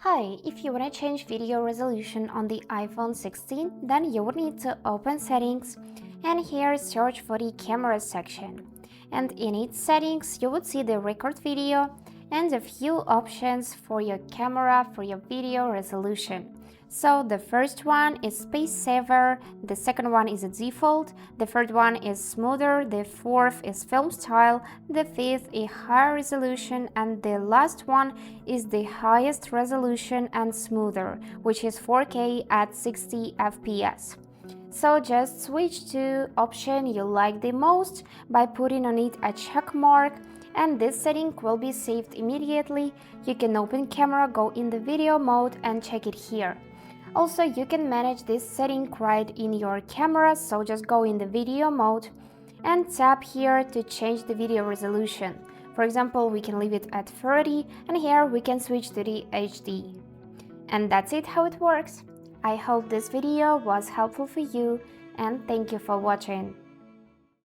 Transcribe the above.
Hi, if you want to change video resolution on the iPhone 16, then you would need to open settings and here search for the camera section. And in its settings, you would see the record video and a few options for your camera for your video resolution. So the first one is space saver, the second one is a default, the third one is smoother, the fourth is film style, the fifth is higher resolution, and the last one is the highest resolution and smoother, which is 4K at 60 FPS. So just switch to option you like the most by putting on it a check mark, and this setting will be saved immediately. You can open camera, go in the video mode and check it here. Also, you can manage this setting right in your camera, so just go in the video mode and tap here to change the video resolution. For example, we can leave it at 30 and here we can switch to the HD. And that's it how it works. I hope this video was helpful for you and thank you for watching.